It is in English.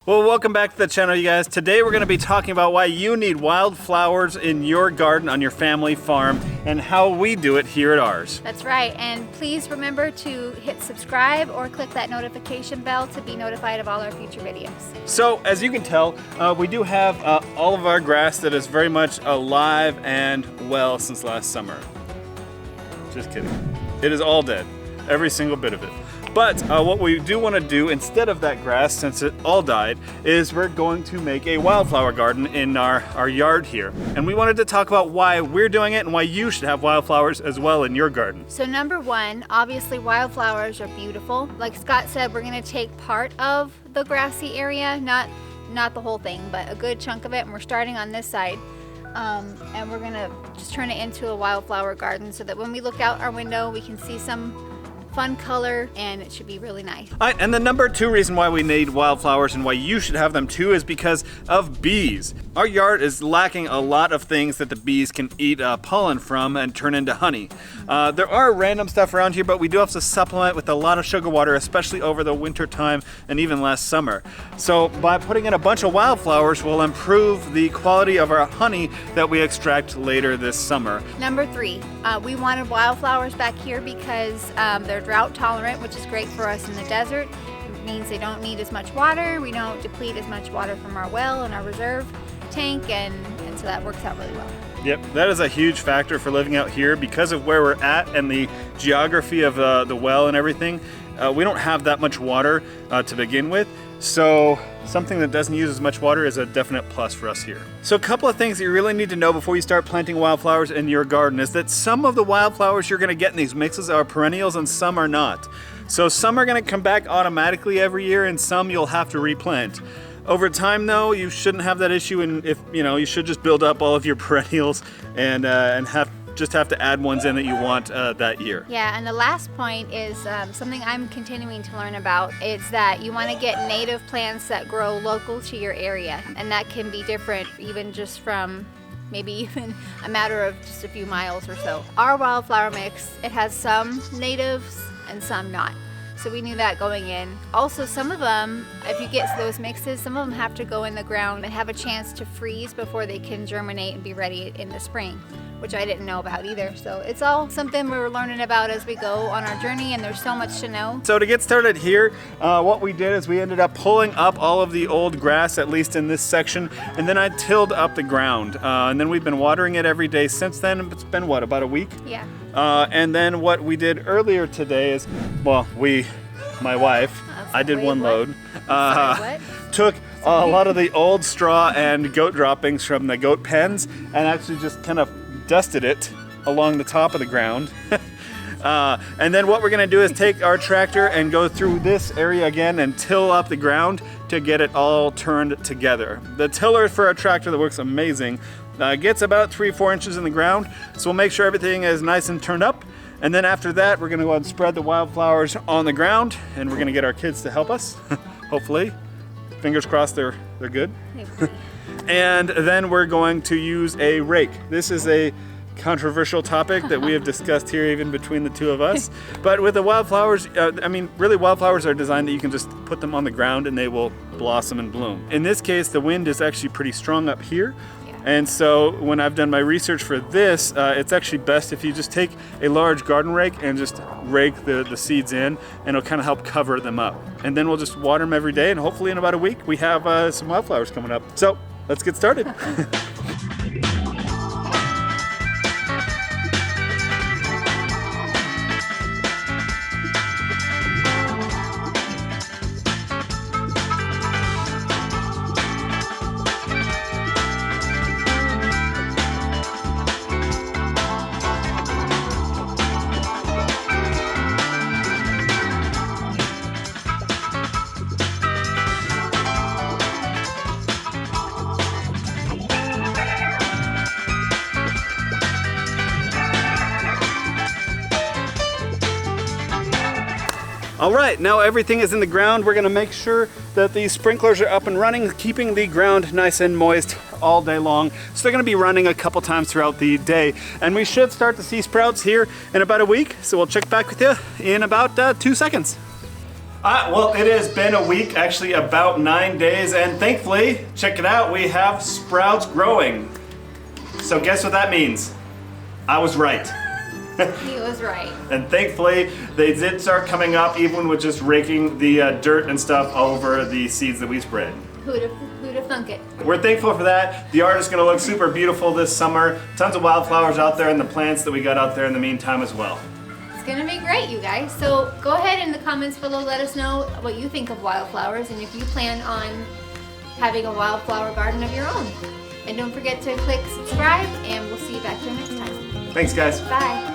Well, welcome back to the channel, you guys. Today we're going to be talking about why you need wildflowers in your garden on your family farm and how we do it here at ours. That's right, and please remember to hit subscribe or click that notification bell to be notified of all our future videos. So, as you can tell, we do have all of our grass that is very much alive and well since last summer. Just kidding. It is all dead, every single bit of it. But what we do want to do instead of that grass, since it all died, is we're going to make a wildflower garden in our yard here. And we wanted to talk about why we're doing it and why you should have wildflowers as well in your garden. So number one, obviously wildflowers are beautiful. Like Scott said, we're going to take part of the grassy area, not the whole thing, but a good chunk of it, and we're starting on this side. And we're going to just turn it into a wildflower garden so that when we look out our window, we can see some fun color, and it should be really nice. All right, and the number two reason why we need wildflowers and why you should have them too is because of bees. Our yard is lacking a lot of things that the bees can eat pollen from and turn into honey. There are random stuff around here, but we do have to supplement with a lot of sugar water, especially over the winter time and even last summer. So by putting in a bunch of wildflowers, we'll improve the quality of our honey that we extract later this summer. Number three, we wanted wildflowers back here because they're drought tolerant, which is great for us in the desert. It means they don't need as much water. We don't deplete as much water from our well and our reserve tank, and so that works out really well. Yep, that is a huge factor for living out here because of where we're at and the geography of the well and everything. We don't have that much water to begin with, so something that doesn't use as much water is a definite plus for us here. So a couple of things that you really need to know before you start planting wildflowers in your garden is that some of the wildflowers you're going to get in these mixes are perennials and some are not. So some are going to come back automatically every year and some you'll have to replant. Over time though, you shouldn't have that issue, and if you should just build up all of your perennials and have to add ones in that you want that year. Yeah, and the last point is something I'm continuing to learn about is that you want to get native plants that grow local to your area, and that can be different even just from maybe even a matter of just a few miles or so. Our wildflower mix, it has some natives and some not. So we knew that going in. Also, some of them, if you get those mixes, some of them have to go in the ground and have a chance to freeze before they can germinate and be ready in the spring, which I didn't know about either. So it's all something we were learning about as we go on our journey, and there's so much to know. So to get started here, what we did is we ended up pulling up all of the old grass, at least in this section, and then I tilled up the ground. And then we've been watering it every day since then. It's been, what, about a week? Yeah. And then what we did earlier today is, well, my wife, I did one load, took a lot of the old straw and goat droppings from the goat pens and actually just kind of dusted it along the top of the ground. And then what we're gonna do is take our tractor and go through this area again and till up the ground to get it all turned together. The tiller for a tractor that works amazing gets about 3-4 inches in the ground, so we'll make sure everything is nice and turned up. And then after that, we're gonna go ahead and spread the wildflowers on the ground, and we're gonna get our kids to help us, hopefully. Fingers crossed they're good. And then we're going to use a rake. This is a controversial topic that we have discussed here even between the two of us. But with the wildflowers, really wildflowers are designed that you can just put them on the ground and they will blossom and bloom. In this case, the wind is actually pretty strong up here. And so when I've done my research for this, it's actually best if you just take a large garden rake and just rake the seeds in, and it'll kind of help cover them up. And then we'll just water them every day, and hopefully in about a week we have some wildflowers coming up. So let's get started. All right, now everything is in the ground. We're gonna make sure that the sprinklers are up and running, keeping the ground nice and moist all day long. So they're gonna be running a couple times throughout the day. And we should start to see sprouts here in about a week. So we'll check back with you in about 2 seconds. Well, it has been a week, actually about 9 days, and thankfully, check it out, we have sprouts growing. So guess what that means? I was right. He was right. And thankfully, they did start coming up even with just raking the dirt and stuff over the seeds that we spread. Who'd have thunk it? We're thankful for that. The art is going to look super beautiful this summer. Tons of wildflowers out there and the plants that we got out there in the meantime as well. It's gonna be great, you guys. So go ahead in the comments below, let us know what you think of wildflowers and if you plan on having a wildflower garden of your own. And don't forget to click subscribe, and we'll see you back here next time. Thanks, guys. Bye.